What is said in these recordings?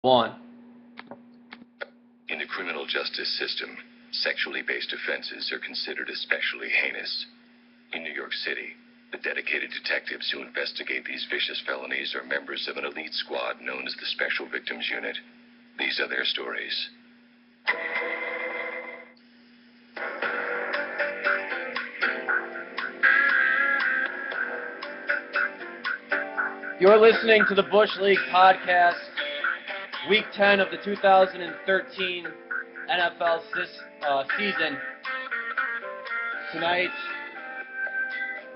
One. In the criminal justice system, sexually based offenses are considered especially heinous. In New York City, the dedicated detectives who investigate these vicious felonies are members of an elite squad known as the Special Victims Unit. These are their stories. You're listening to the Busch League podcast, Week 10 of the 2013 NFL season. Tonight,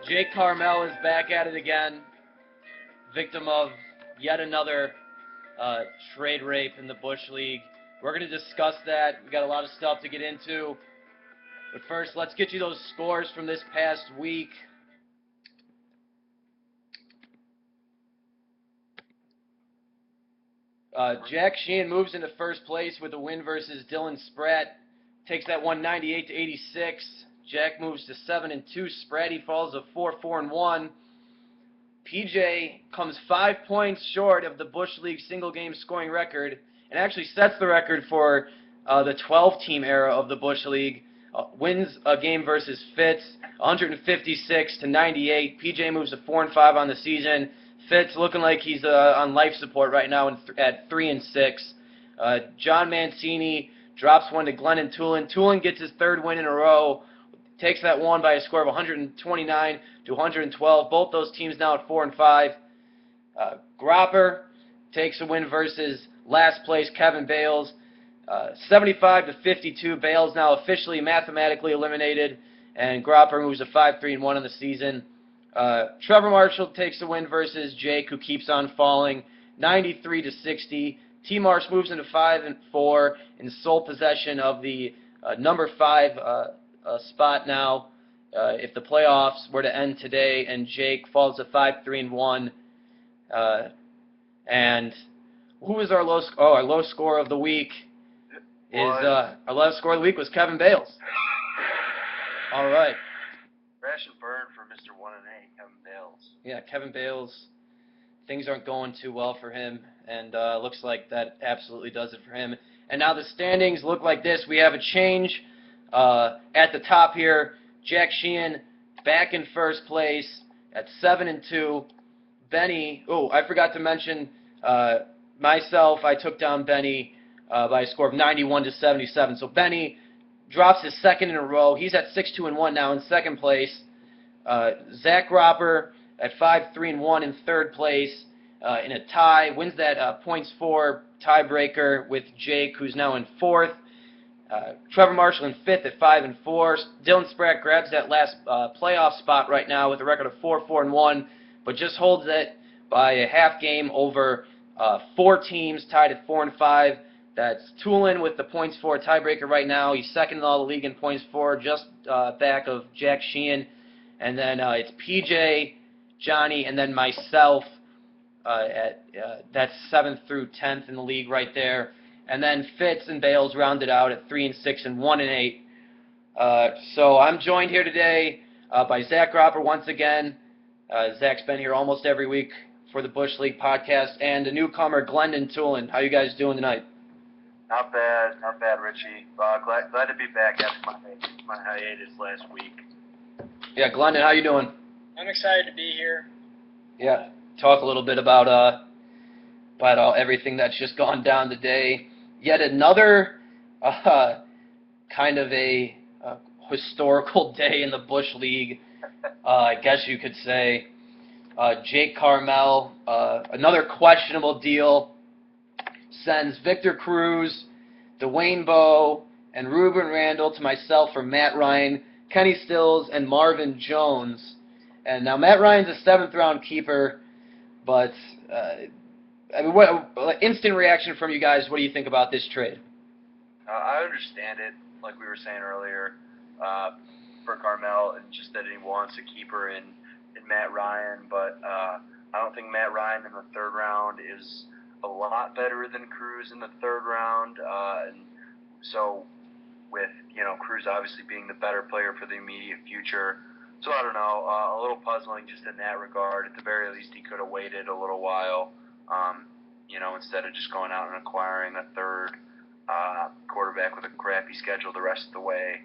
Jake Carmel is back at it again, victim of yet another trade rape in the Busch League. We're going to discuss that. We got a lot of stuff to get into. But first, let's get you those scores from this past week. Jack Sheehan moves into first place with a win versus Dylan Spratt. Takes that 198 to 86. Jack moves to 7-2. Spratty falls to 4-1. PJ comes 5 points short of the Busch League single game scoring record and actually sets the record for the 12-team era of the Busch League. Wins a game versus Fitz, 156 to 98. PJ moves to 4-5 on the season. Fitz looking like he's on life support right now at 3-6. John Mancini drops one to Glennon Tulin. Tulin gets his third win in a row. Takes that one by a score of 129 to 112. Both those teams now at 4-5. Gropper takes a win versus last place Kevin Bales. 75 to 52. Bales now officially mathematically eliminated, and Gropper moves to 5-3-1 on the season. Trevor Marshall takes the win versus Jake, who keeps on falling, 93 to 60. T. Marsh moves into 5-4 in sole possession of the number 5 spot now. If the playoffs were to end today, and Jake falls to 5-3-1, and who is our low? Our low score of the week our low score of the week was Kevin Bales. All right. Crash and burn for Mr. 1-8, Kevin Bales. Yeah, Kevin Bales, things aren't going too well for him, and looks like that absolutely does it for him. And now the standings look like this. We have a change at the top here. Jack Sheehan back in first place at 7-2. Benny, I forgot to mention myself. I took down Benny by a score of 91 to 77. So Benny drops his second in a row. He's at 6-2-1 now in second place. Zach Gropper at 5-3-1 in third place in a tie. Wins that points for tiebreaker with Jake, who's now in fourth. Trevor Marshall in fifth at 5-4. Dylan Spratt grabs that last playoff spot right now with a record of 4-1, but just holds it by a half game over 4 teams tied at 4-5. That's Tulin with the points for tiebreaker right now. He's second in all the league in points for, just back of Jack Sheehan. And then it's PJ, Johnny, and then myself that's 7th through 10th in the league right there. And then Fitz and Bales rounded out at 3-6 and 1-8. So I'm joined here today by Zach Gropper once again. Zach's been here almost every week for the Busch League podcast, and a newcomer, Glendon Tulin. How you guys doing tonight? Not bad, Richie. Glad to be back after my hiatus last week. Yeah, Glendon, how you doing? I'm excited to be here. Yeah, talk a little bit about everything that's just gone down today. Yet another kind of a historical day in the Busch League, I guess you could say. Jake Carmel, another questionable deal, sends Victor Cruz, Dwayne Bowe, and Ruben Randall to myself for Matt Ryan, Kenny Stills, and Marvin Jones. And now Matt Ryan's a 7th-round keeper, but what instant reaction from you guys? What do you think about this trade? I understand it, like we were saying earlier, for Carmel, and just that he wants a keeper in Matt Ryan, but I don't think Matt Ryan in the 3rd round is a lot better than Cruz in the 3rd round, and so with Cruz obviously being the better player for the immediate future. So I don't know, a little puzzling just in that regard. At the very least, he could have waited a little while. instead of just going out and acquiring a third quarterback with a crappy schedule the rest of the way,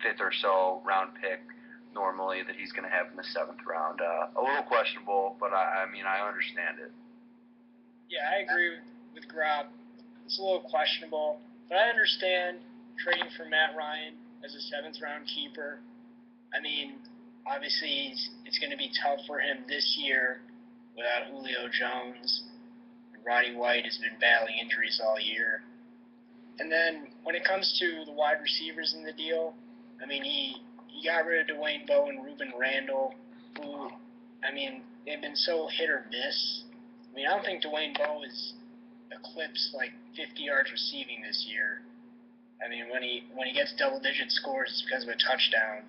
fifth or so round pick normally that he's going to have in the 7th round. A little questionable, but I understand it. Yeah, I agree with Grob. It's a little questionable, but I understand trading for Matt Ryan as a 7th round keeper. I mean, obviously it's going to be tough for him this year without Julio Jones. Roddy White has been battling injuries all year. And then when it comes to the wide receivers in the deal, I mean, he got rid of Dwayne Bowe and Ruben Randall, who, I mean, they've been so hit or miss. I mean, I don't think Dwayne Bowe has eclipsed like 50 yards receiving this year. I mean, when he gets double-digit scores, it's because of a touchdown.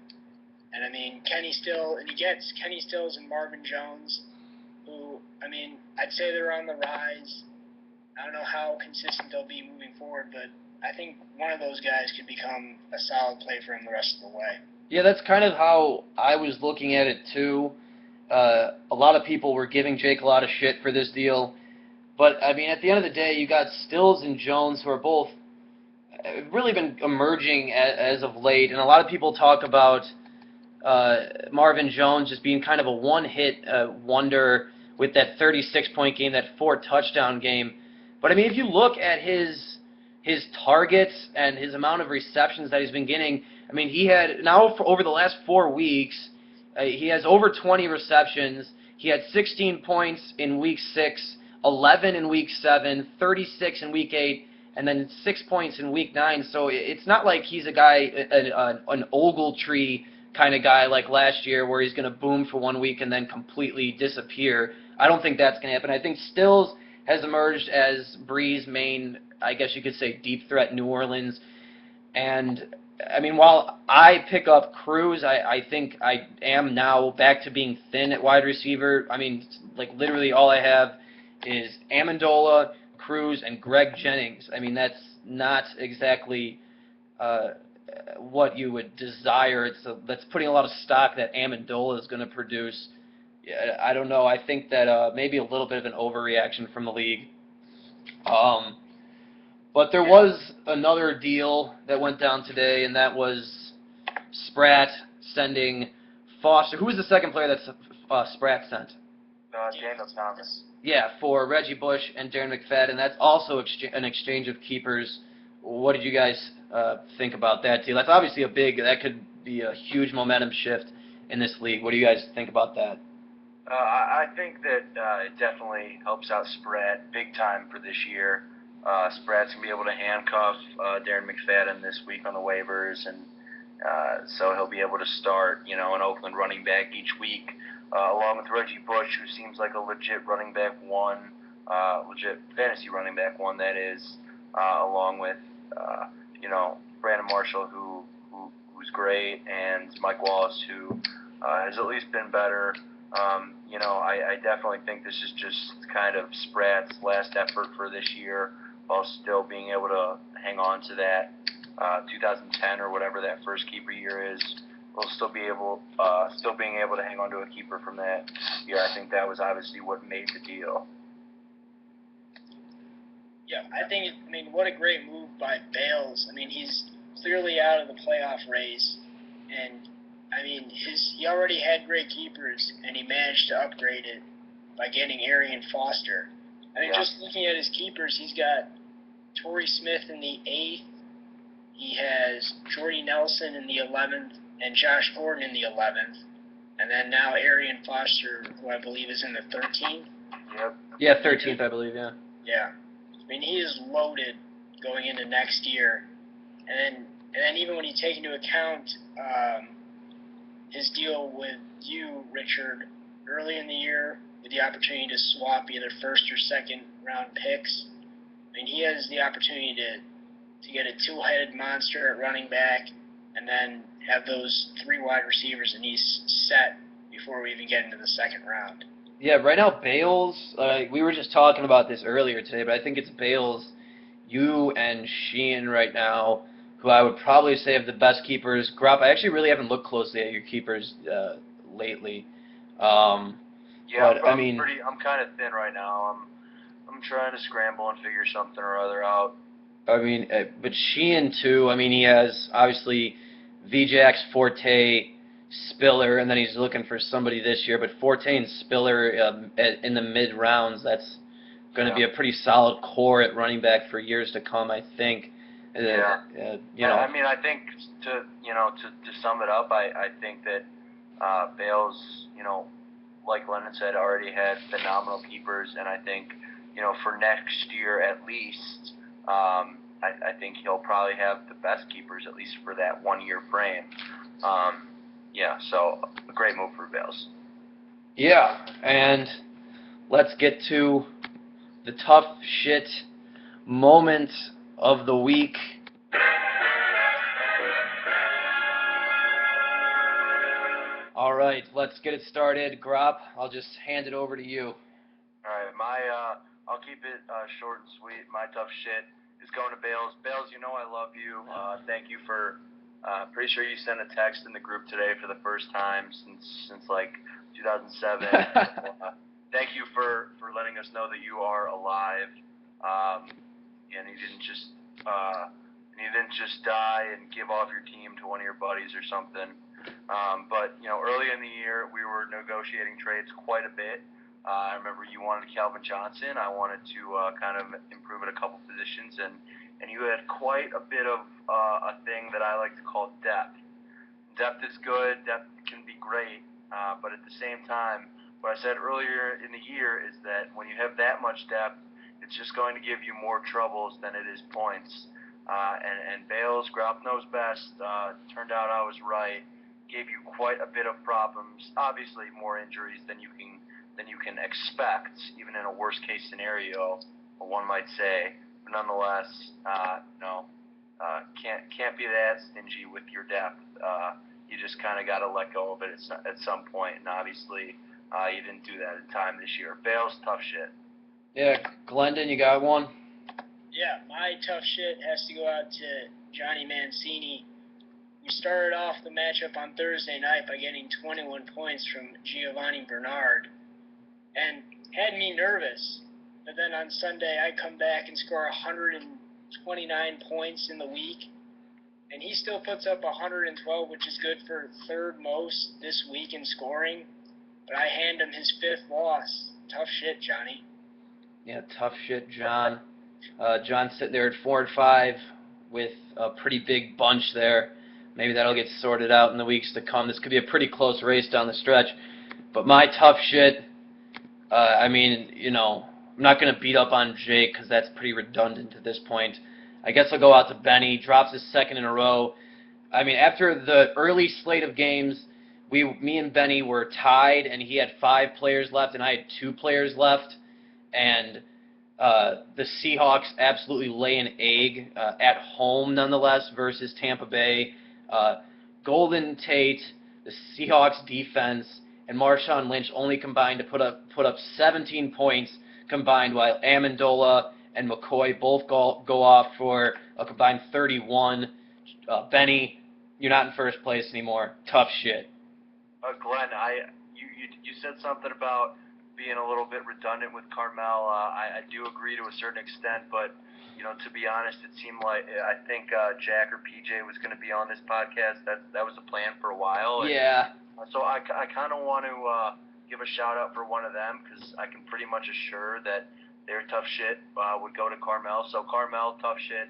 And I mean, Kenny Stills and Marvin Jones, who, I mean, I'd say they're on the rise. I don't know how consistent they'll be moving forward, but I think one of those guys could become a solid play for him the rest of the way. Yeah, that's kind of how I was looking at it too. A lot of people were giving Jake a lot of shit for this deal. But, I mean, at the end of the day, you got Stills and Jones, who are both really been emerging as of late. And a lot of people talk about Marvin Jones just being kind of a one-hit wonder with that 36-point game, that 4-touchdown game. But, I mean, if you look at his targets and his amount of receptions that he's been getting, I mean, he had, now for over the last 4 weeks, he has over 20 receptions. He had 16 points in Week 6, 11 in Week 7, 36 in Week 8, and then 6 points in Week 9. So it's not like he's a guy, an Ogletree kind of guy like last year where he's going to boom for 1 week and then completely disappear. I don't think that's going to happen. I think Stills has emerged as Bree's main, I guess you could say, deep threat in New Orleans. And, I mean, while I pick up Cruz, I think I am now back to being thin at wide receiver. I mean, like, literally all I have is Amendola, Cruz, and Greg Jennings. I mean, that's not exactly what you would desire. That's putting a lot of stock that Amendola is going to produce. Yeah, I don't know. I think that maybe a little bit of an overreaction from the league. But there was another deal that went down today, and that was Spratt sending Foster. Who was the second player that Spratt sent? Daniel Thomas. Yeah, for Reggie Bush and Darren McFadden. That's also an exchange of keepers. What did you guys think about that deal? That's obviously that could be a huge momentum shift in this league. What do you guys think about that? I think that it definitely helps out Spratt big time for this year. Spratt's going to be able to handcuff Darren McFadden this week on the waivers, and so he'll be able to start, an Oakland running back each week, along with Reggie Bush, who seems like a legit running back one, legit fantasy running back one, that is, along with, Brandon Marshall, who's great, and Mike Wallace, who has at least been better. I definitely think this is just kind of Spratt's last effort for this year, while still being able to hang on to that 2010 or whatever that first keeper year is. We'll still being able to hang on to a keeper from that year. I think that was obviously what made the deal. Yeah, I think, what a great move by Bales. I mean, he's clearly out of the playoff race, and he already had great keepers, and he managed to upgrade it by getting Arian Foster. Just looking at his keepers, he's got Torrey Smith in the 8th, he has Jordy Nelson in the 11th, and Josh Gordon in the 11th, and then now Arian Foster, who I believe is in the 13th. Yep. Yeah, 13th, I believe, yeah. Yeah. He is loaded going into next year. And then even when you take into account his deal with you, Richard, early in the year with the opportunity to swap either first or second round picks, he has the opportunity to get a two-headed monster at running back and then have those 3 wide receivers and he's set before we even get into the second round. Yeah, right now Bales, we were just talking about this earlier today, but I think it's Bales, you, and Sheehan right now, who I would probably say have the best keepers. Gropp, I actually really haven't looked closely at your keepers lately. Yeah, But I'm kind of thin right now. I'm trying to scramble and figure something or other out. But Sheehan too. He has obviously VJax, Forte, Spiller, and then he's looking for somebody this year. But Forte and Spiller in the mid rounds, that's going to be a pretty solid core at running back for years to come, I think. Yeah. I think to sum it up, I think that Bales, like Lennon said, already had phenomenal keepers, and I think, for next year at least, I think he'll probably have the best keepers, at least for that 1 year frame. So a great move for Bales. Yeah, and let's get to the tough shit moment of the week. All right, let's get it started. Grop, I'll just hand it over to you. All right, I'll keep it short and sweet. My tough shit is going to Bales. Bales, I love you. Thank you for. Pretty sure you sent a text in the group today for the first time since like 2007. Thank you for letting us know that you are alive, and you didn't just die and give off your team to one of your buddies or something. But early in the year we were negotiating trades quite a bit. I remember you wanted Calvin Johnson. I wanted to kind of improve at a couple positions, and you had quite a bit of a thing that I like to call depth. Depth is good. Depth can be great, but at the same time, what I said earlier in the year is that when you have that much depth, it's just going to give you more troubles than it is points. And Bales, Grop knows best. Turned out I was right. Gave you quite a bit of problems. Obviously, more injuries than you can expect, even in a worst case scenario, one might say. But nonetheless, can't be that stingy with your depth. You just kind of got to let go of it at some point, and obviously you didn't do that in time this year. Bales, tough shit. Yeah, Glendon, you got one? Yeah, my tough shit has to go out to Johnny Mancini. We started off the matchup on Thursday night by getting 21 points from Giovanni Bernard, and had me nervous. But then on Sunday, I come back and score 129 points in the week, and he still puts up 112, which is good for third most this week in scoring. But I hand him his fifth loss. Tough shit, Johnny. Yeah, tough shit, John. John's sitting there at 4-5 with a pretty big bunch there. Maybe that'll get sorted out in the weeks to come. This could be a pretty close race down the stretch. But my tough shit, I'm not going to beat up on Jake because that's pretty redundant at this point. I guess I'll go out to Benny. Drops his second in a row. After the early slate of games, me and Benny were tied, and he had 5 players left, and I had 2 players left. And the Seahawks absolutely lay an egg at home, nonetheless, versus Tampa Bay. Golden Tate, the Seahawks defense, and Marshawn Lynch only combined to put up 17 points combined, while Amendola and McCoy both go off for a combined 31. Benny, you're not in first place anymore. Tough shit. Glenn, you said something about being a little bit redundant with Carmel. I do agree to a certain extent, but to be honest, it seemed like I think Jack or PJ was going to be on this podcast. That was the plan for a while. Yeah. So I kind of want to give a shout out for one of them, because I can pretty much assure that their tough shit would go to Carmel. So Carmel, tough shit.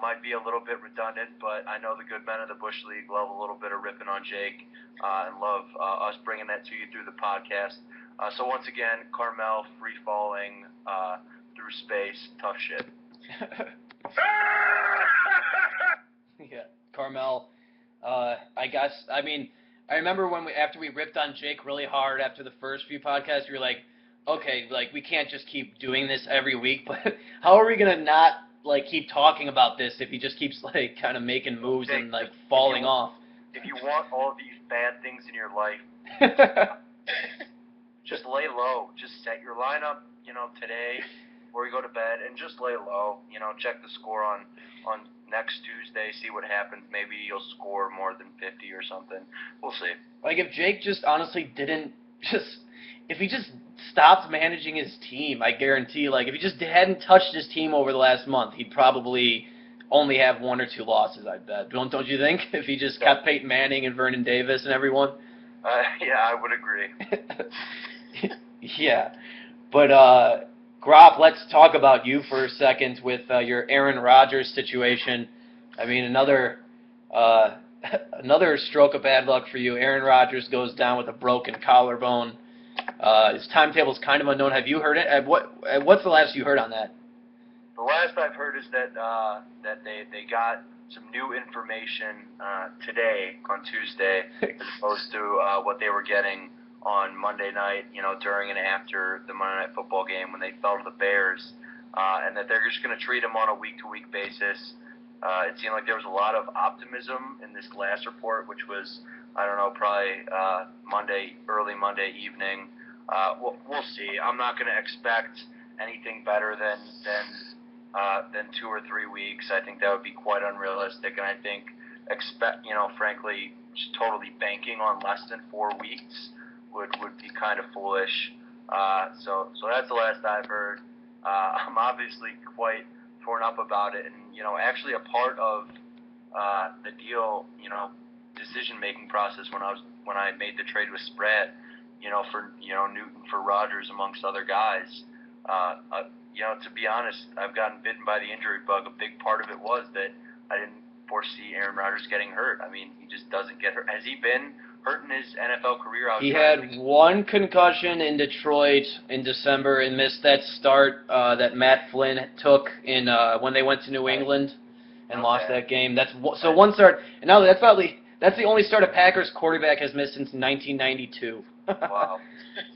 Might be a little bit redundant, but I know the good men of the Busch League love a little bit of ripping on Jake and love us bringing that to you through the podcast. So once again, Carmel, free falling through space, tough shit. Yeah, Carmel. I guess. I remember after we ripped on Jake really hard after the first few podcasts, we were like, okay, we can't just keep doing this every week. But how are we gonna not keep talking about this if he just keeps kind of making moves and falling off? If you want all of these bad things in your life, just lay low. Just set your lineup, today before you go to bed, and just lay low. Check the score on next Tuesday, see what happens. Maybe you'll score more than 50 or something. We'll see. If Jake just honestly didn't if he just stopped managing his team, I guarantee, like, if he just hadn't touched his team over the last month, he'd probably only have 1 or 2 losses, I bet. Don't you think? If he just kept Peyton Manning and Vernon Davis and everyone? Yeah, I would agree. Yeah. But, Grop, let's talk about you for a second with your Aaron Rodgers situation. I mean, another stroke of bad luck for you. Aaron Rodgers goes down with a broken collarbone. His timetable's kind of unknown. Have you heard it? What's the last you heard on that? The last I've heard is that they got some new information today on Tuesday, as opposed to what they were getting on Monday night, during and after the Monday Night Football game when they fell to the Bears, and that they're just going to treat him on a week-to-week basis. It seemed like there was a lot of optimism in this last report, which was, I don't know, probably early Monday evening. We'll see. I'm not going to expect anything better than 2 or 3 weeks. I think that would be quite unrealistic, and I think frankly, just totally banking on less than 4 weeks would be kind of foolish. So that's the last I've heard. I'm obviously quite torn up about it, and actually a part of the deal, decision-making process when I made the trade with Spratt, for Newton for Rodgers amongst other guys. To be honest, I've gotten bitten by the injury bug. A big part of it was that I didn't foresee Aaron Rodgers getting hurt. I mean, he just doesn't get hurt. Has he been hurt in his NFL career? He had 1 concussion in Detroit in December and missed that start that Matt Flynn took in when they went to New England and lost that game. So 1 start, and now that's the only start a Packers quarterback has missed since 1992. Wow.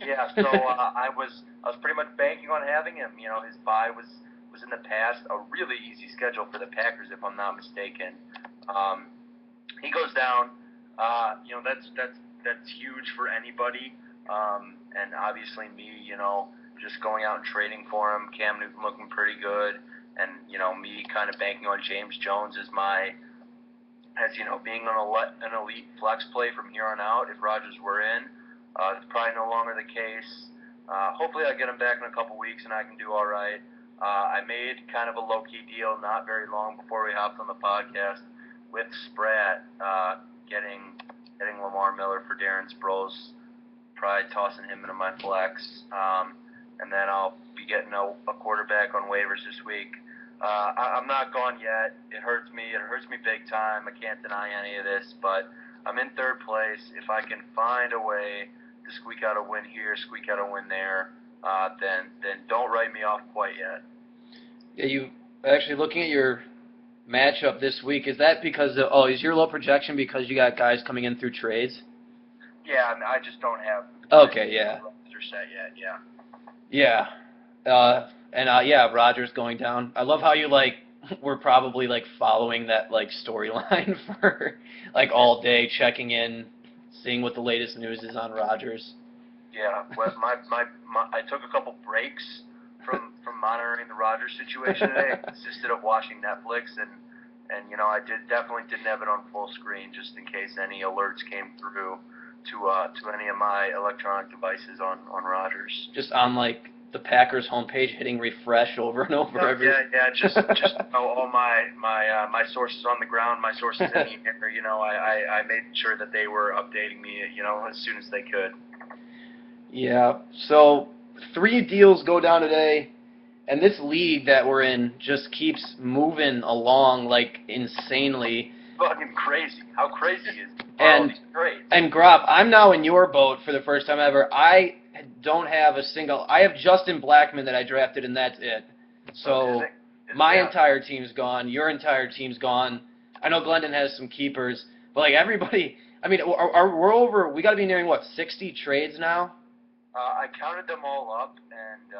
Yeah, so I was pretty much banking on having him. His bye was in the past, a really easy schedule for the Packers, if I'm not mistaken. He goes down. That's huge for anybody. And obviously me, just going out and trading for him. Cam Newton looking pretty good, and me kind of banking on James Jones as being an elite flex play from here on out if Rodgers were in. It's probably no longer the case. Hopefully I get him back in a couple weeks and I can do all right. I made kind of a low-key deal not very long before we hopped on the podcast with Spratt, getting Lamar Miller for Darren Sproles, probably tossing him into my flex, and then I'll be getting a quarterback on waivers this week. I'm not gone yet. It hurts me. It hurts me big time. I can't deny any of this, but I'm in 3rd place. If I can find a way to squeak out a win here, squeak out a win there, then don't write me off quite yet. Yeah, you actually looking at your matchup this week, is that because is your low projection because you got guys coming in through trades? Yeah, I just don't have okay, yeah. roster set yet, Yeah, Rodgers going down. I love how you we're probably following that storyline for all day, checking in, seeing what the latest news is on Rodgers. Yeah, well, I took a couple breaks from monitoring the Rodgers situation today. I consisted of watching Netflix, and I definitely didn't have it on full screen just in case any alerts came through to any of my electronic devices on Rodgers. Just on the Packers homepage, hitting refresh over and over. Just all my sources on the ground, my sources in the air. I made sure that they were updating me, as soon as they could. Yeah. So 3 deals go down today, and this league that we're in just keeps moving along insanely. Fucking crazy! How crazy is it? And Grop, I'm now in your boat for the first time ever. I don't have a single. I have Justin Blackman that I drafted, and that's it. So my entire team's gone. Your entire team's gone. I know Glendon has some keepers, but everybody. I mean, we're over. We got to be nearing 60 trades now. I counted them all up, and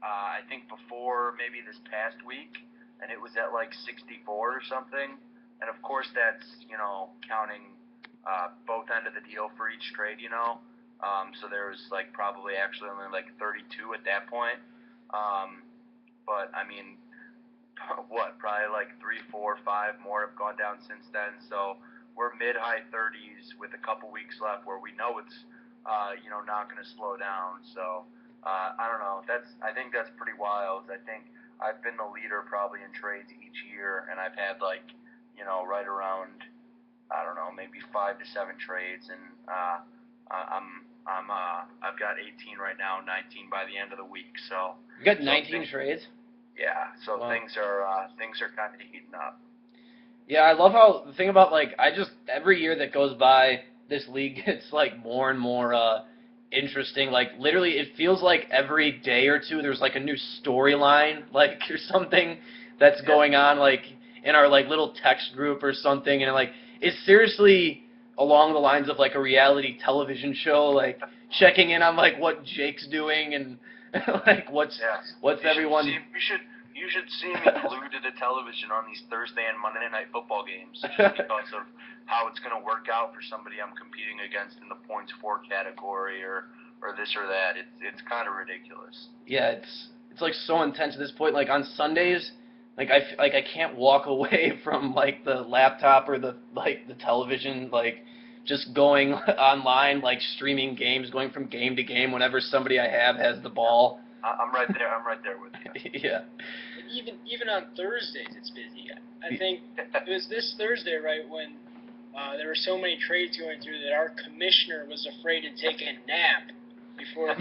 I think before maybe this past week, and it was at 64 or something. And of course, that's counting both end of the deal for each trade. So there was probably actually only 32 at that point. But I mean, probably 3, 4, 5 more have gone down since then. So we're mid-high 30s with a couple weeks left, where we know it's not going to slow down. So I don't know. I think that's pretty wild. I think I've been the leader probably in trades each year, and I've had right around, I don't know, maybe 5 to 7 trades, and I've got 18 right now, 19 by the end of the week. So you got 19 trades. Yeah. So wow. things are kind of heating up. Yeah, I love how the thing about every year that goes by, this league gets more and more interesting. Literally, it feels like every day or two there's a new storyline, or something that's going on, in our little text group or something, and it's seriously along the lines of a reality television show, checking in on what Jake's doing and what's everyone. You should see me glued to the television on these Thursday and Monday night football games just because of how it's going to work out for somebody I'm competing against in the points for category or this or that. It's kind of ridiculous. Yeah, it's so intense at this point. On Sundays, I can't walk away from the laptop or the television, just going online, streaming games, going from game to game whenever somebody I have has the ball. I'm right there. I'm right there with you. Yeah. Even on Thursdays, it's busy. I think it was this Thursday, right, when there were so many trades going through that our commissioner was afraid to take a nap before that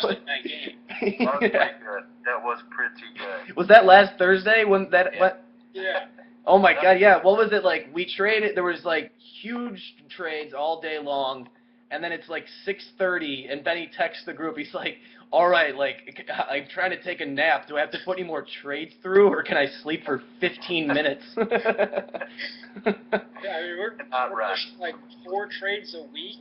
was that game. That was pretty good. That was pretty good. Was that last Thursday when that? Yeah. What? Yeah. Oh my God! Yeah. What was it like? We traded. There was huge trades all day long, and then it's 6:30, and Benny texts the group. He's like, "All right, I'm trying to take a nap. Do I have to put any more trades through, or can I sleep for 15 minutes?" Yeah, I mean we're pushing 4 trades a week.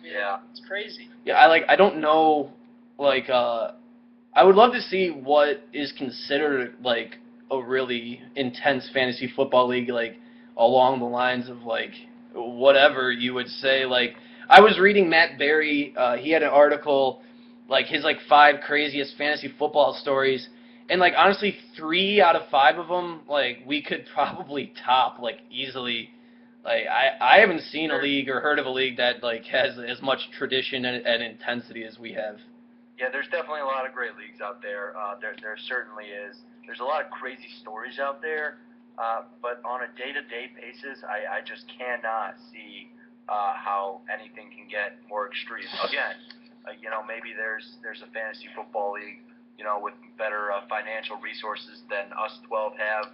Yeah. It's crazy. Yeah, I don't know, I would love to see what is considered a really intense fantasy football league, along the lines of whatever you would say. I was reading Matt Berry, he had an article, his 5 craziest fantasy football stories, and honestly 3 out of 5 of them we could probably top easily. I haven't seen a league or heard of a league that has as much tradition and intensity as we have. Yeah, there's definitely a lot of great leagues out there. There certainly is. There's a lot of crazy stories out there, but on a day-to-day basis, I just cannot see how anything can get more extreme. Again, maybe there's a fantasy football league, with better financial resources than us 12 have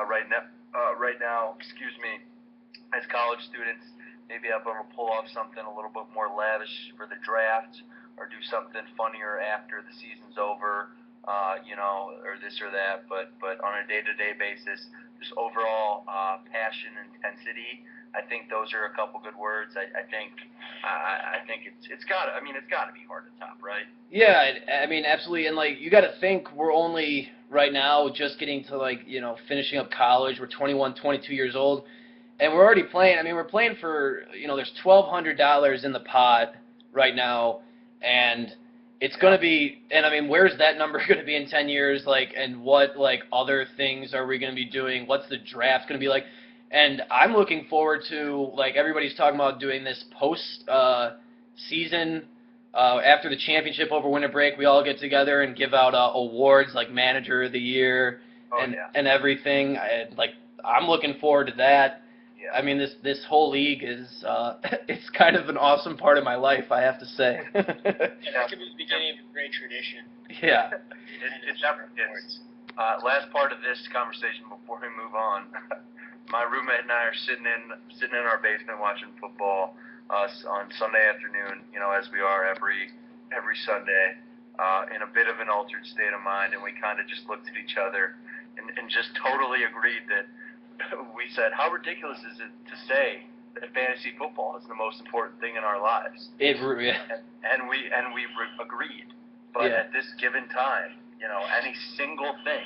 right now. Excuse me. As college students, maybe I'm going to pull off something a little bit more lavish for the draft, or do something funnier after the season's over, or this or that. But on a day-to-day basis, just overall passion, intensity. I think those are a couple good words. I think it's got to be hard to top, right? Yeah, I mean absolutely, and you got to think we're only right now just getting to finishing up college. We're 21, 22 years old. And we're already playing. I mean, we're playing for, there's $1,200 in the pot right now, and it's going to be, and I mean, where's that number going to be in 10 years? And what, other things are we going to be doing? What's the draft going to be like? And I'm looking forward to, everybody's talking about doing this post-season, after the championship over winter break, we all get together and give out awards like Manager of the Year and everything. I'm looking forward to that. Yeah. I mean, this whole league is it's kind of an awesome part of my life, I have to say. Yeah, that could be the beginning of a great tradition. Yeah. It's last part of this conversation before we move on. My roommate and I are sitting in our basement watching football on Sunday afternoon, as we are every Sunday, in a bit of an altered state of mind, and we kind of just looked at each other and just totally agreed that. We said, how ridiculous is it to say that fantasy football is the most important thing in our lives? And we agreed. But at this given time, any single thing.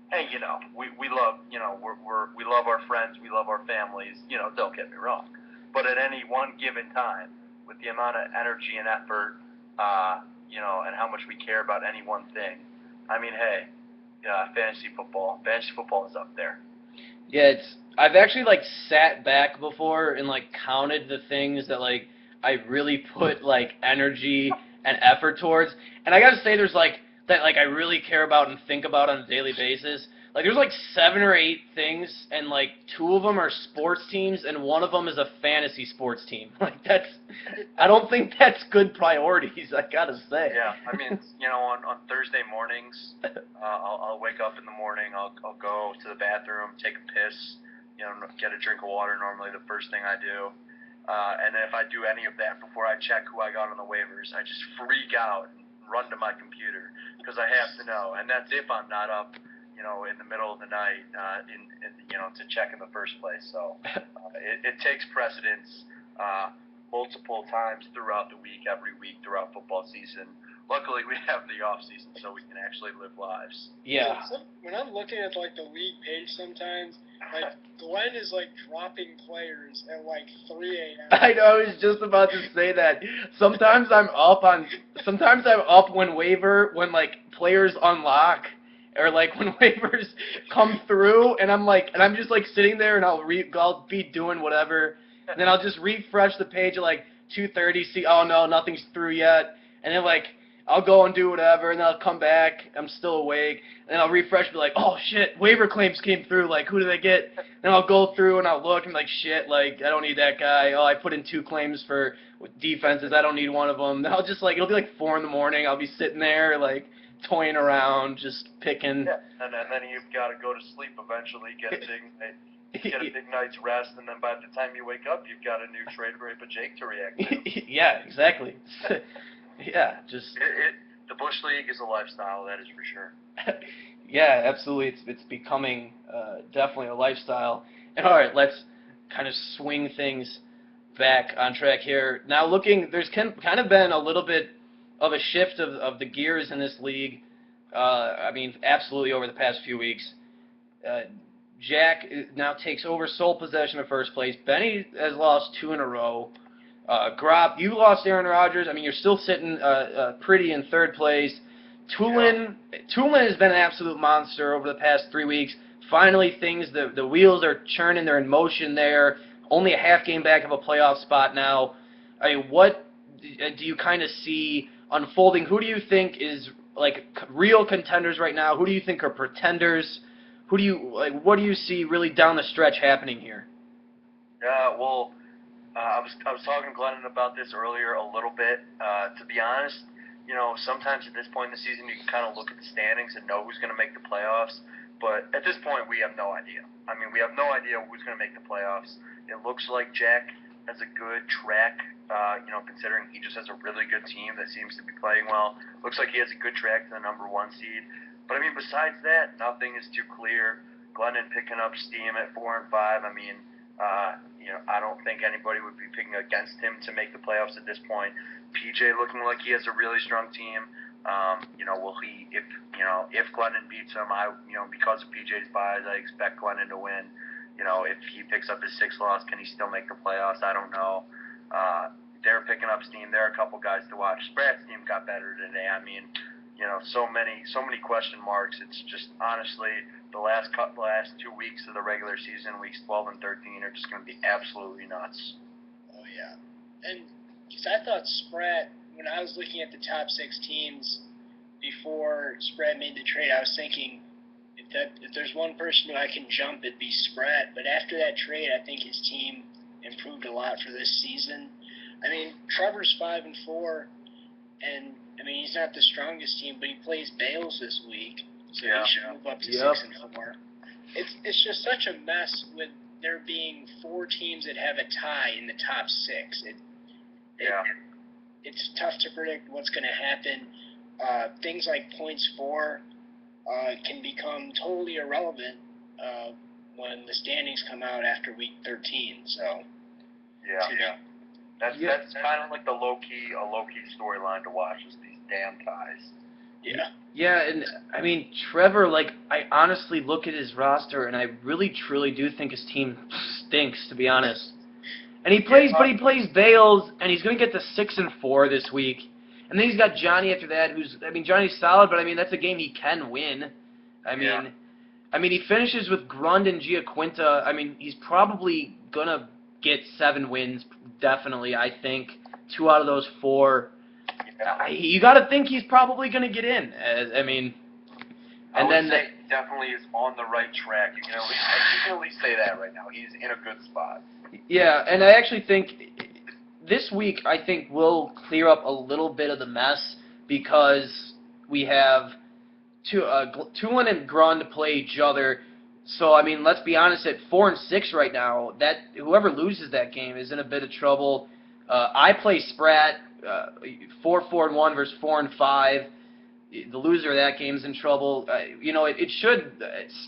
Hey, we love, we love our friends, we love our families. Don't get me wrong. But at any one given time, with the amount of energy and effort, and how much we care about any one thing, I mean, hey, fantasy football is up there. Yeah, I've actually sat back before and counted the things that I really put like energy and effort towards. And I gotta say, there's like that like I really care about and think about on a daily basis. Like there's like 7 or 8 things, and like 2 of them are sports teams, and 1 of them is a fantasy sports team. Like I don't think that's good priorities. I gotta say. Yeah, I mean, on Thursday mornings, I'll wake up in the morning, I'll go to the bathroom, take a piss, get a drink of water. Normally, the first thing I do, and then if I do any of that before I check who I got on the waivers, I just freak out and run to my computer because I have to know, and that's if I'm not up, in the middle of the night, to check in the first place. So it takes precedence multiple times throughout the week, every week throughout football season. Luckily, we have the off season, so we can actually live lives. Yeah. When I'm looking at like the league page, sometimes like Glenn is like dropping players at like 3 a.m. I know. I was just about to say that. Sometimes I'm up when like players unlock, or like when waivers come through, and I'm just like sitting there, and I'll be doing whatever, and then I'll just refresh the page at like 2:30, see, oh no, nothing's through yet, and then like I'll go and do whatever, and then I'll come back, I'm still awake, and then I'll refresh, and be like, oh shit, waiver claims came through, like who did I get? Then I'll go through and I'll look and like shit, like I don't need that guy. Oh, I put in 2 claims for defenses, I don't need one of them. Then I'll just like, it'll be like 4 in the morning, I'll be sitting there like toying around, just picking. Yeah, and then you've got to go to sleep eventually, get a big night's rest, and then by the time you wake up, you've got a new trade for Jake to react to. Yeah, exactly. Yeah, just. The Busch League is a lifestyle, that is for sure. Yeah, absolutely. It's becoming definitely a lifestyle. And all right, let's kind of swing things back on track here. Now there's kind of been a little bit of a shift of the gears in this league. I mean, absolutely over the past few weeks. Jack now takes over sole possession of first place. Benny has lost 2 in a row. Grob, you lost Aaron Rodgers. I mean, you're still sitting pretty in 3rd place. Tulin has been an absolute monster over the past 3 weeks. Finally, the wheels are churning. They're in motion there. Only a half game back of a playoff spot now. I mean, what do you kind of see unfolding? Who do you think is like real contenders right now? Who do you think are pretenders? What do you see really down the stretch happening here? Yeah, well, I was talking to Glennon about this earlier a little bit. To be honest, sometimes at this point in the season you can kind of look at the standings and know who's going to make the playoffs. But at this point, we have no idea. I mean, we have no idea who's going to make the playoffs. It looks like Jack has a good track, considering he just has a really good team that seems to be playing well. Looks like he has a good track to the number 1 seed. But, I mean, besides that, nothing is too clear. Glennon picking up steam at 4 and 5. I mean, I don't think anybody would be picking against him to make the playoffs at this point. PJ looking like he has a really strong team. If Glennon beats him, because of PJ's buys, I expect Glennon to win. If he picks up his 6th loss, can he still make the playoffs? I don't know. They're picking up steam. There are a couple guys to watch. Sprat's team got better today. I mean, so many question marks. It's just honestly the last 2 weeks of the regular season, weeks 12 and 13, are just going to be absolutely nuts. Oh yeah, and because I thought Sprat, when I was looking at the top 6 teams before Sprat made the trade, I was thinking if there's one person who I can jump, it'd be Sprat. But after that trade, I think his team improved a lot for this season. I mean, Trevor's 5 and 4, and I mean he's not the strongest team, but he plays Bales this week, so he should move up to 6 and 4. It's just such a mess with there being 4 teams that have a tie in the top 6. It's tough to predict what's going to happen. Things like points for can become totally irrelevant when the standings come out after week 13. So that's kind of like a low key storyline to watch, is these damn ties. Yeah, and I mean Trevor, like I honestly look at his roster and I really truly do think his team stinks, to be honest. And he plays Bales, and he's going to get to 6 and 4 this week. And then he's got Johnny after that, Johnny's solid, but I mean that's a game he can win. I mean he finishes with Grund and Giaquinta. I mean he's probably gonna get 7 wins, definitely. I think 2 out of those 4. You got to think he's probably going to get in. I mean, I would say definitely is on the right track. You can at least say that right now. He's in a good spot. Yeah, and I actually think this week we'll clear up a little bit of the mess because we have Tulin and Grund play each other. So I mean, let's be honest. At 4 and 6 right now, that whoever loses that game is in a bit of trouble. I play Sprat 4-4-1 versus 4 and 5. The loser of that game is in trouble. It should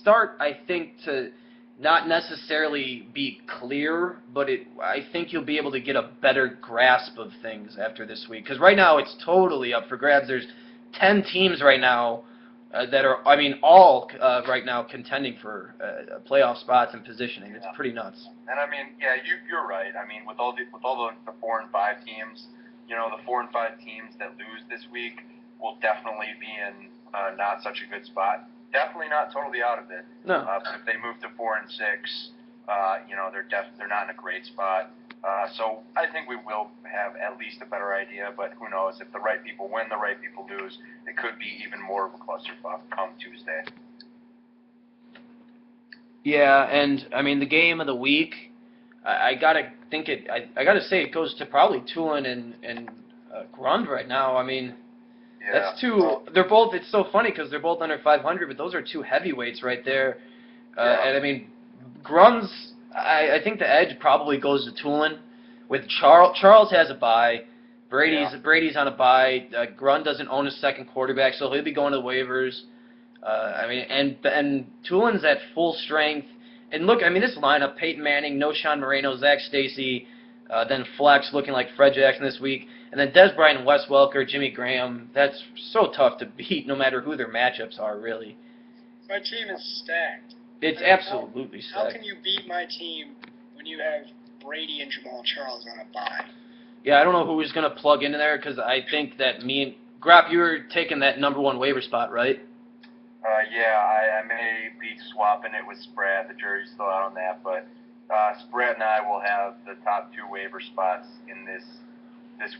start, I think, to not necessarily be clear, but I think you'll be able to get a better grasp of things after this week. Because right now it's totally up for grabs. There's 10 teams right now that are, all right now contending for playoff spots and positioning. It's pretty nuts. And I mean, yeah, you're right. I mean, with all the 4 and 5 teams, the 4 and 5 teams that lose this week will definitely be in not such a good spot. Definitely not totally out of it. No. But if they move to 4 and 6, they're not in a great spot. So I think we will have at least a better idea. But who knows? If the right people win, the right people lose, it could be even more of a clusterfuck come Tuesday. Yeah, and I mean the game of the week, I gotta say it goes to probably Tulin and Grund right now. I mean. Yeah. That's two. They're both. It's so funny because they're both under 500, but those are 2 heavyweights right there. And I mean, Grund's. I think the edge probably goes to Tulin. With Charles has a bye. Brady's on a bye. Grund doesn't own a second quarterback, so he'll be going to the waivers. And Tulin's at full strength. And look, I mean, this lineup: Peyton Manning, Sean Moreno, Zach Stacy, then flex looking like Fred Jackson this week. And then Des Bryant and Wes Welker, Jimmy Graham. That's so tough to beat no matter who their matchups are, really. My team is stacked. It's absolutely stacked. How can you beat my team when you have Brady and Jamal Charles on a bye? Yeah, I don't know who's going to plug into there because I think that me and Grapp, you were taking that number 1 waiver spot, right? Yeah, I may be swapping it with Sprat. The jury's still out on that, but Sprat and I will have the top 2 waiver spots in this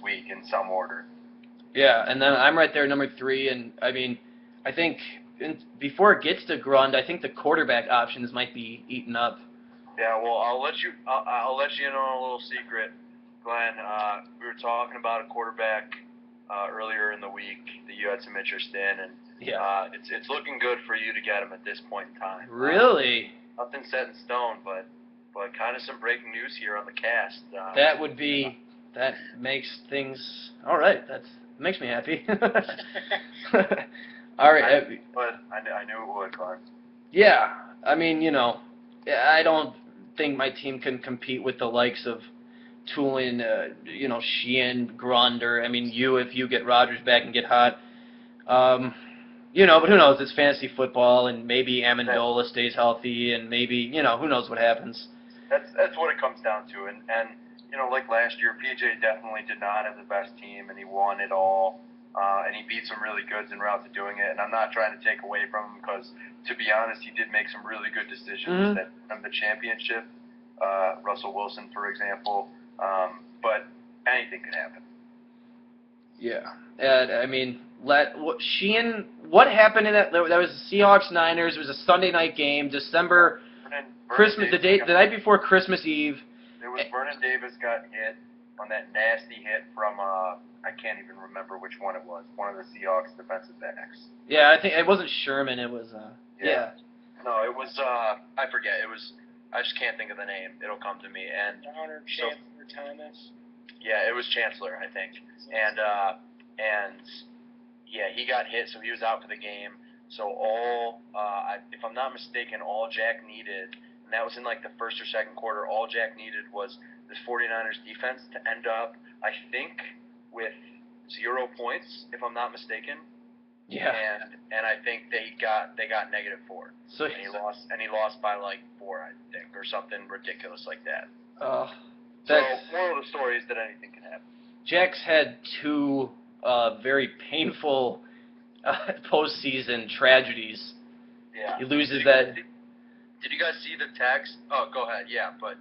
week in some order. Yeah, and then I'm right there, number 3, and I mean, I think before it gets to Grund, I think the quarterback options might be eaten up. Yeah, well, I'll let you in on a little secret, Glenn. We were talking about a quarterback earlier in the week that you had some interest in, and it's looking good for you to get him at this point in time. Really? Nothing set in stone, but kind of some breaking news here on the cast. That would be. That makes things all right. That makes me happy. All right. I knew it would, Glenn. Yeah, I mean, I don't think my team can compete with the likes of Tulin, Sheehan, Grund, or you if you get Rodgers back and get hot. But who knows? It's fantasy football, and maybe Amendola stays healthy, and maybe who knows what happens. That's what it comes down to, and like last year, PJ definitely did not have the best team, and he won it all, and he beat some really goods en route to doing it. And I'm not trying to take away from him because, to be honest, he did make some really good decisions that won the championship. Russell Wilson, for example, but anything could happen. Yeah, and I mean, Sheehan. What happened in that? That was the Seahawks-Niners. It was a Sunday night game, December, Christmas, the night before Christmas Eve. It was Vernon Davis got hit on that nasty hit from I can't even remember which one it was. One of the Seahawks defensive backs. Yeah, I think it wasn't Sherman. It was yeah. No, it was I forget. It was I just can't think of the name. It'll come to me. And Chancellor Thomas. Yeah, it was Chancellor, I think. And yeah, he got hit, so he was out for the game. So if I'm not mistaken, all Jack needed. And that was in like the first or second quarter. All Jack needed was this 49ers defense to end up, I think, with 0 points, if I'm not mistaken. Yeah. And I think they got -4. So he lost by like 4, I think, or something ridiculous like that. So moral of the story is that anything can happen. Jack's had 2 very painful postseason tragedies. Yeah. He loses that. Did you guys see the text? Oh, go ahead. Yeah, but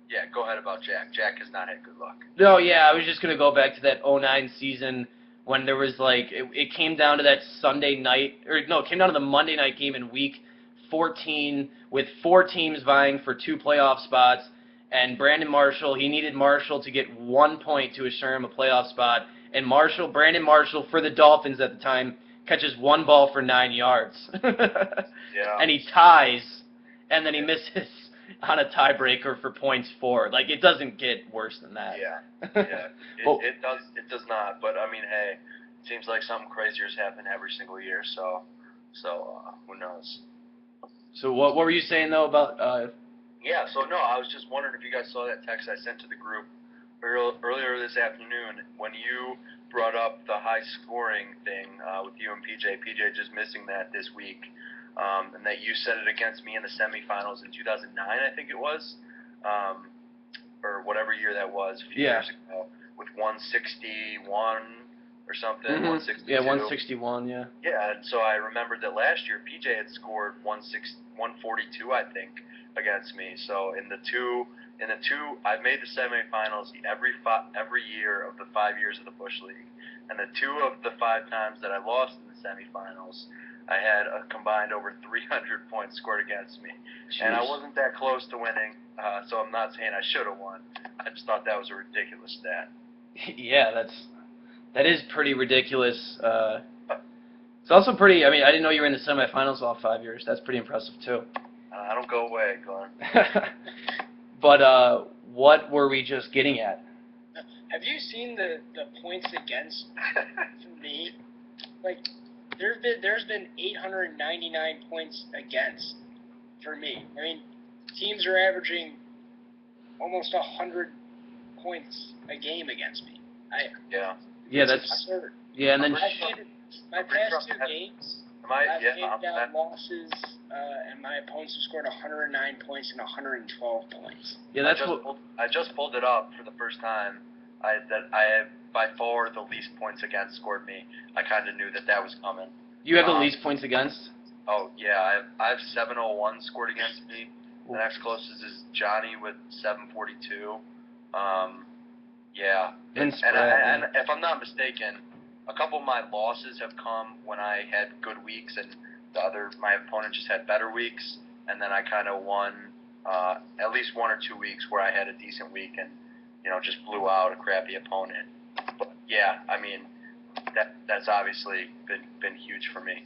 Yeah, go ahead about Jack. Jack has not had good luck. No, yeah, I was just going to go back to that '09 season when there was, like, it came down to that Sunday night, or no, it came down to the Monday night game in Week 14 with 4 teams vying for 2 playoff spots, and Brandon Marshall, he needed Marshall to get 1 point to assure him a playoff spot, and Brandon Marshall, for the Dolphins at the time, catches 1 ball for 9 yards. Yeah. And he ties, and then he misses on a tiebreaker for points 4. Like, it doesn't get worse than that. Yeah. Well, It does not. But I mean, hey, it seems like something crazier's happen every single year. So who knows? So what were you saying though about? Yeah. So no, I was just wondering if you guys saw that text I sent to the group earlier this afternoon when you brought up the high scoring thing with you and PJ. PJ just missing that this week. And that you said it against me in the semifinals in 2009, I think it was, or whatever year that was, a few years ago, with 161 or something, 162. Yeah, 161, yeah. Yeah, and so I remembered that last year PJ had scored 142, I think, against me. So in the two, I've made the semifinals every year of the 5 years of the Busch League, and the 2 of the 5 times that I lost in the semifinals, I had a combined over 300 points scored against me. Jeez. And I wasn't that close to winning, so I'm not saying I should have won. I just thought that was a ridiculous stat. Yeah, that is pretty ridiculous. It's also pretty, I mean, I didn't know you were in the semifinals all 5 years. That's pretty impressive, too. I don't go away, Glenn. But what were we just getting at? Have you seen the points against for me? Like, there's been 899 points against for me. I mean, teams are averaging almost 100 points a game against me. Yeah, that's absurd. Yeah, and then My past 2 games, I've handed out losses, and my opponents have scored 109 points and 112 points. yeah, I just pulled it up for the first time. I have by far the least points against scored me. I kind of knew that was coming. You have the least points against? Oh yeah, I have 701 scored against me. The next closest is Johnny with 742. Yeah, and if I'm not mistaken, a couple of my losses have come when I had good weeks, and my opponent just had better weeks, and then I kind of won at least 1 or 2 weeks where I had a decent week and just blew out a crappy opponent. But yeah, I mean that's obviously been huge for me.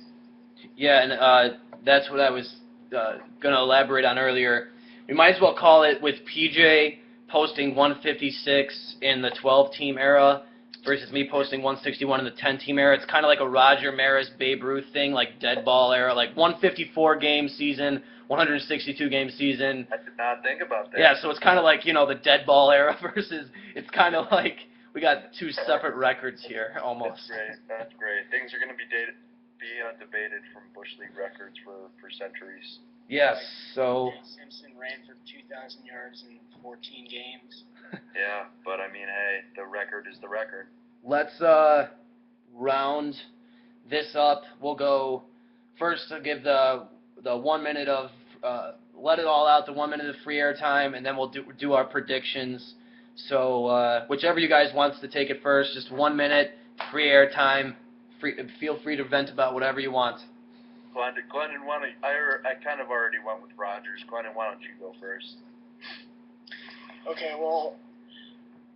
Yeah, and that's what I was going to elaborate on earlier. We might as well call it with PJ posting 156 in the 12-team era versus me posting 161 in the 10-team era. It's kind of like a Roger Maris, Babe Ruth thing, like dead ball era, like 154-game season, 162-game season. I did not think about that. Yeah, so it's kind of like, the dead ball era versus, it's kind of like we got 2 separate records here, almost. That's great. Things are going to be debated from Busch League records for centuries. Yes, so... Simpson ran for 2,000 yards in 14 games. Yeah, but I mean, hey, the record is the record. Let's round this up. We'll go first to give the 1 minute of let it all out, the 1 minute of free air time, and then we'll do our predictions. So whichever you guys wants to take it first, just 1 minute free air time. Feel free to vent about whatever you want. Glenn, I kind of already went with Rogers. Glenn, why don't you go first? Okay, well,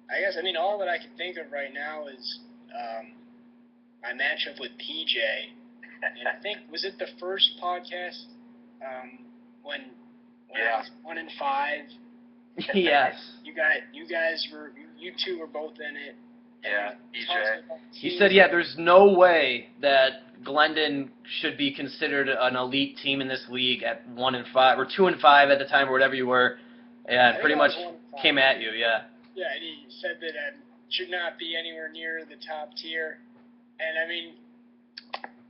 I guess, all that I can think of right now is my matchup with PJ. And I think, was it the first podcast when I was 1-5? Yes. You two were both in it. Yeah, PJ. He said, there's no way that Glendon should be considered an elite team in this league at 1-5 or 2-5 at the time or whatever you were, and pretty much came at you, yeah. Yeah, and he said that I should not be anywhere near the top tier, and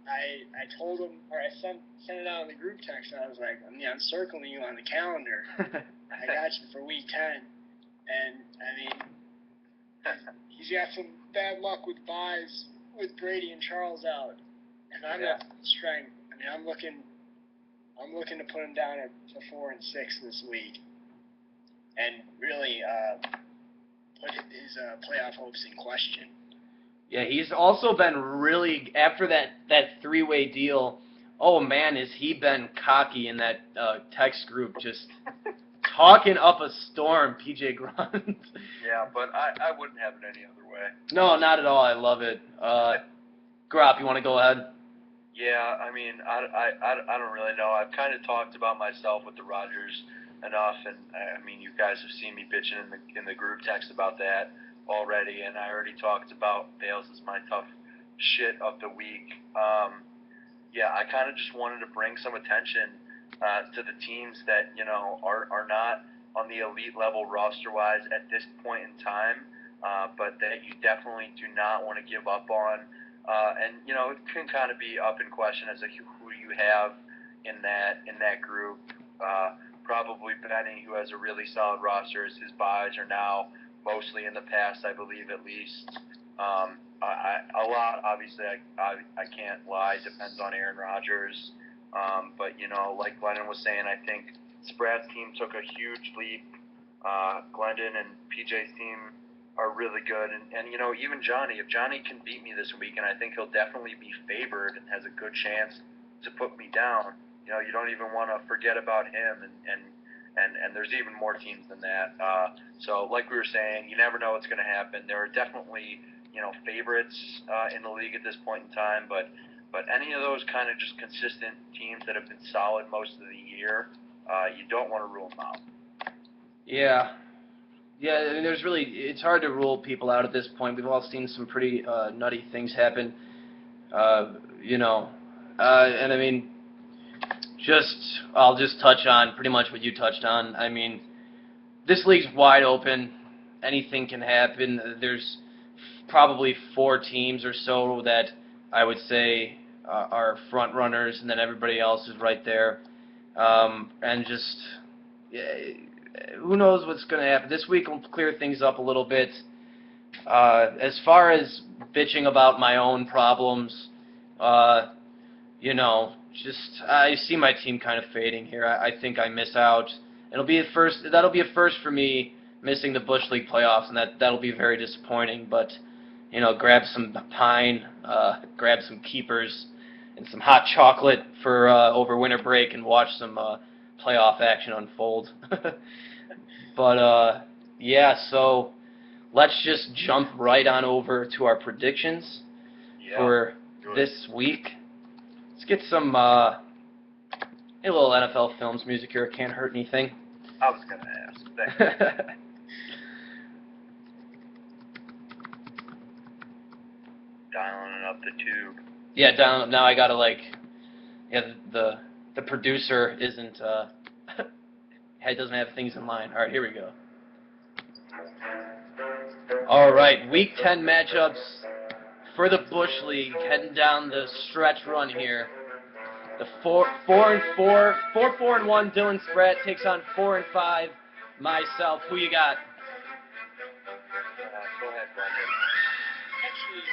I told him, or I sent it out in the group text, and I was like, I'm circling you on the calendar. I got you for week 10, and he's got some bad luck with buys with Brady and Charles out, and I'm at strength. I'm looking to put him down to 4-6 this week. and really put his playoff hopes in question. Yeah, he's also been really, after that three-way deal, oh man, has he been cocky in that text group, just talking up a storm, PJ Grunt. Yeah, but I wouldn't have it any other way. No, not at all. I love it. Grop, you want to go ahead? Yeah, I mean, I don't really know. I've kind of talked about myself with the Rodgers enough, and I mean, you guys have seen me bitching in the group text about that already, and I already talked about Bales as my tough shit of the week. Yeah, I kind of just wanted to bring some attention to the teams that, you know, are not on the elite level roster-wise at this point in time, but that you definitely do not want to give up on. And, you know, it can kind of be up in question as to who you have in that group. Probably Benny, who has a really solid roster, as his buys are now mostly in the past, I believe, at least. A lot, obviously, I can't lie, depends on Aaron Rodgers. But, you know, like Glennon was saying, I think Sprat's team took a huge leap. Glendon and PJ's team are really good. And, you know, even Johnny, if Johnny can beat me this week, and I think he'll definitely be favored and has a good chance to put me down, you know, you don't even want to forget about him. And there's even more teams than that. So, like we were saying, you never know what's going to happen. There are definitely, you know, favorites in the league at this point in time, but any of those kind of just consistent teams that have been solid most of the year, you don't want to rule them out. Yeah. Yeah, I mean, it's hard to rule people out at this point. We've all seen some pretty nutty things happen, you know. And I mean, I'll just touch on pretty much what you touched on. I mean, this league's wide open. Anything can happen. There's probably 4 teams or so that I would say are front runners, and then everybody else is right there. And just, who knows what's going to happen. This week will clear things up a little bit. As far as bitching about my own problems, you know, just I see my team kind of fading here. I think I miss out. That'll be a first for me, missing the Busch League playoffs, and that'll be very disappointing. But, you know, grab some pine, grab some keepers, and some hot chocolate for over winter break, and watch some playoff action unfold. But yeah, so let's just jump right on over to our predictions for this week. Let's get some a little NFL Films music here. It can't hurt anything. I was going to ask. Thanks. Dialing up the tube. Yeah, down now. I gotta the producer isn't it doesn't have things in line. All right, here we go. All right, Week 10 matchups for the Busch League, heading down the stretch run here. The 4-1 Dylan Spratt takes on 4-5 myself. Who you got? Go ahead, Brendan. Actually,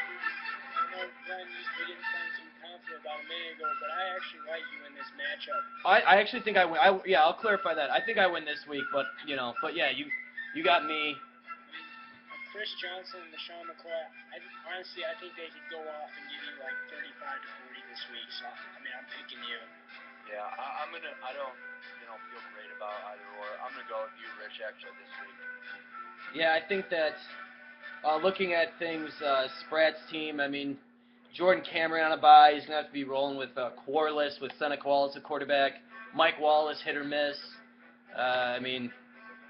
Glenn, you didn't sound too confident about a minute ago, but I actually like you in this matchup. I actually think I win. Yeah, I'll clarify that. I think I win this week, but yeah, you got me. Chris Johnson and LaShawn McCoy, honestly, I think they could go off and give you like 35 to 40 this week. So, I mean, I'm picking you. Yeah, I don't feel great about either or. I'm going to go with you, Rich, actually, this week. Yeah, I think that looking at things, Spratt's team, I mean, Jordan Cameron on a bye. He's going to have to be rolling with Quarles, with Seneca Wallace at quarterback. Mike Wallace, hit or miss. I mean,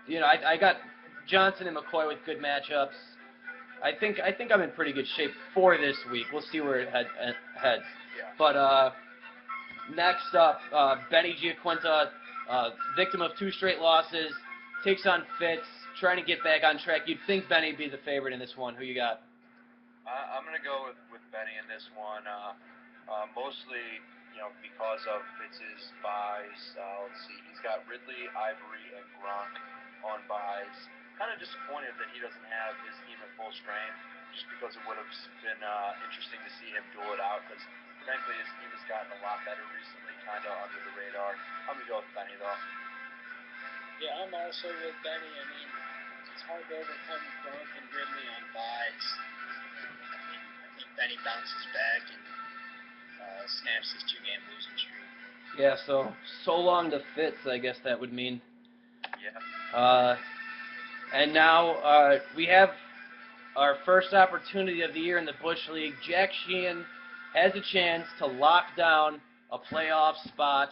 you know, I got Johnson and McCoy with good matchups. I think I'm in pretty good shape for this week. We'll see where it heads. Yeah. But next up, Benny Giaquinta, victim of 2 straight losses, takes on Fitz, trying to get back on track. You'd think Benny'd be the favorite in this one. Who you got? I'm going to go with Benny in this one, mostly, you know, because of Fitz's buys. Let's see, he's got Ridley, Ivory, and Gronk on buys. Kind of disappointed that he doesn't have his team at full strength, just because it would have been interesting to see him duel it out, because frankly his team has gotten a lot better recently, kind of under the radar. I'm going to go with Benny, though. Yeah, I'm also with Benny. I mean, it's hard to overcome Gronk and Ridley on buys. I think Benny bounces back and snaps his 2-game losing streak. Yeah, so long to Fitz, I guess that would mean. Yeah. And now we have our first opportunity of the year in the Busch League. Jack Sheehan has a chance to lock down a playoff spot,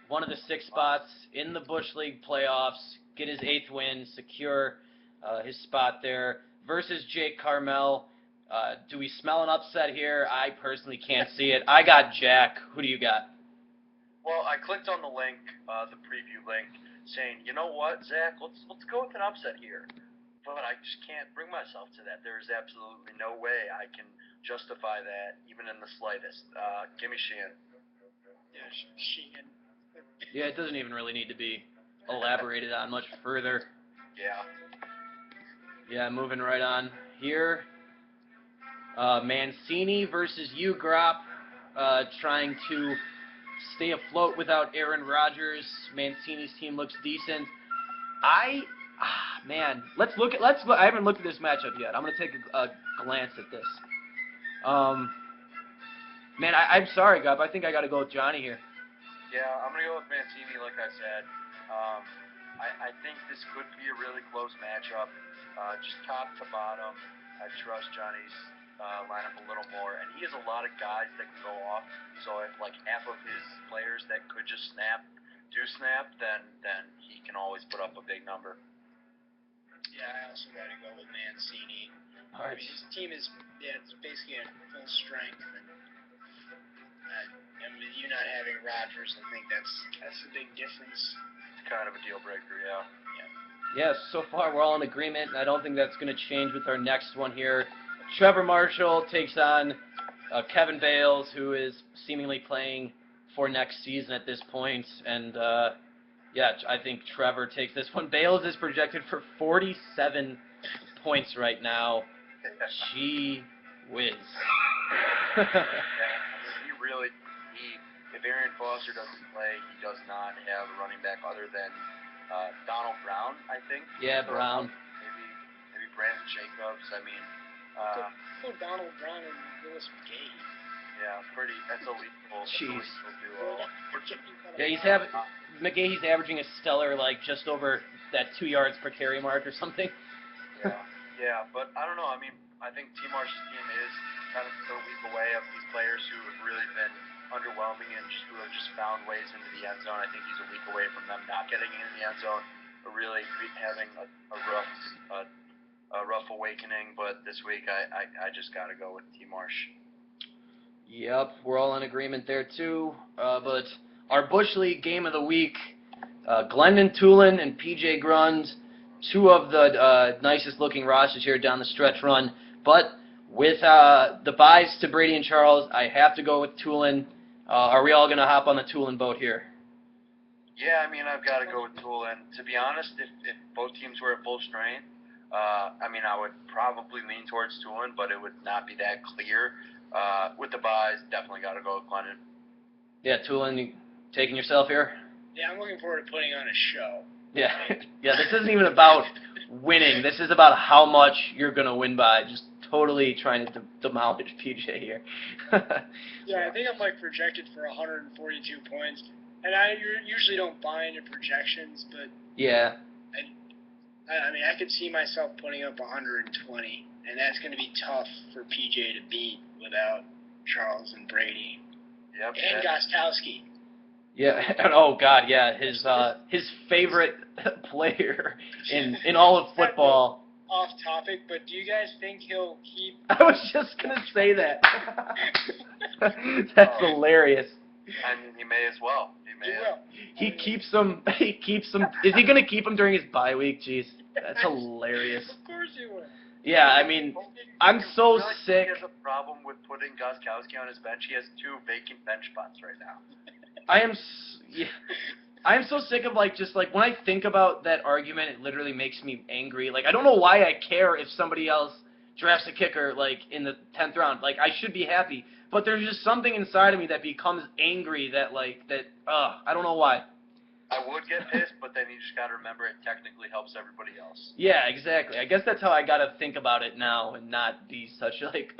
one of the 6 spots in the Busch League playoffs, get his 8th win, secure his spot there, versus Jake Carmel. Do we smell an upset here? I personally can't see it. I got Jack. Who do you got? Well, I clicked on the link, the preview link, saying, you know what, Zach, let's go with an upset here. But I just can't bring myself to that. There is absolutely no way I can justify that, even in the slightest. Give me Sheehan. Yeah, Sheehan. Yeah, it doesn't even really need to be elaborated on much further. Yeah. Yeah, moving right on here. Mancini versus Grop, trying to stay afloat without Aaron Rodgers. Mancini's team looks decent. Man, let's look. I haven't looked at this matchup yet. I'm gonna take a glance at this. Man, I'm sorry, Gup. I think I got to go with Johnny here. Yeah, I'm going to go with Mancini, like I said. I think this could be a really close matchup. Just top to bottom, I trust Johnny's lineup a little more. And he has a lot of guys that can go off. So if like half of his players that could just snap, then he can always put up a big number. Yeah, I also got to go with Mancini. All right. I mean, his team is, it's basically at full strength. And with you not having Rodgers, I think that's a big difference. It's kind of a deal breaker, yeah. Yes, so far we're all in agreement, and I don't think that's going to change with our next one here. Trevor Marshall takes on Kevin Bales, who is seemingly playing for next season at this point, and yeah, I think Trevor takes this one. Bales is projected for 47 points right now. Gee whiz. If Arian Foster doesn't play, he does not have a running back other than Donald Brown, I think. Yeah, Brown. Maybe Brandon Jacobs. I mean, Donald Brown and Willis McGahee. Yeah, that's a lethal duo. Yeah, McGahee's averaging a stellar, like, just over that 2 yards per carry mark or something. Yeah, but I don't know. I mean, I think T. Marsh's team is kind of a week away of these players who have really been underwhelming and who have just found ways into the end zone. I think he's a week away from them not getting in the end zone, or really having a rough awakening. But this week, I just got to go with T. Marsh. Yep, we're all in agreement there too. But our Busch League game of the week, Glendon Tulin and PJ Grund, 2 of the nicest looking rosters here down the stretch run. But with the buys to Brady and Charles, I have to go with Tulin. Are we all going to hop on the Tulin boat here? Yeah, I mean, I've got to go with Tulin. To be honest, if both teams were at full strength, I mean, I would probably lean towards Tulin, but it would not be that clear. With the buys, definitely got to go with Glendon. Yeah, Tulin, you taking yourself here? Yeah, I'm looking forward to putting on a show. Yeah, yeah. This isn't even about winning. This is about how much you're going to win by. Just totally trying to demolish PJ here. Yeah, I think I'm like projected for 142 points, and I usually don't buy into projections, but yeah. I mean, I could see myself putting up 120, and that's going to be tough for PJ to beat without Charles and Brady. Yep. And Gostkowski. Yeah. Oh God. Yeah. His favorite player in all of football. Off topic, but do you guys think he'll keep? I was just gonna say that. That's hilarious. I mean, he may as well. He keeps them. Is he gonna keep him during his bye week? Jeez, that's hilarious. Of course he will. Yeah, I mean, I'm so sick. He has a problem with putting Gostkowski on his bench. He has 2 vacant bench spots right now. I am so sick of just when I think about that argument, it literally makes me angry. Like, I don't know why I care if somebody else drafts a kicker in the 10th round. Like, I should be happy, but there's just something inside of me that becomes angry I don't know why. I would get pissed, but then you just got to remember it technically helps everybody else. Yeah, exactly. I guess that's how I gotta think about it now, and not be such like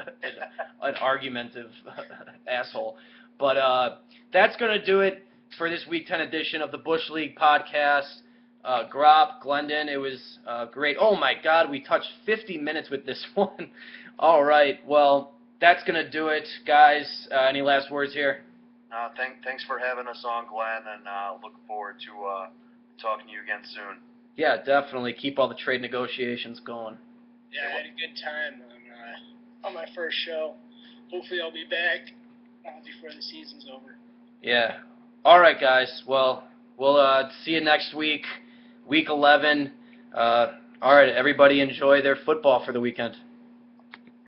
an argumentative asshole. But that's gonna do it for this Week 10 edition of the Busch League podcast. Grop, Glendon, it was great. Oh my God, we touched 50 minutes with this one. All right, well, that's gonna do it, guys. Any last words here? Thanks for having us on, Glenn, and look forward to talking to you again soon. Yeah, definitely. Keep all the trade negotiations going. Yeah, I had a good time on my first show. Hopefully I'll be back before the season's over. Yeah. All right, guys. Well, we'll see you next week, Week 11. All right, everybody enjoy their football for the weekend.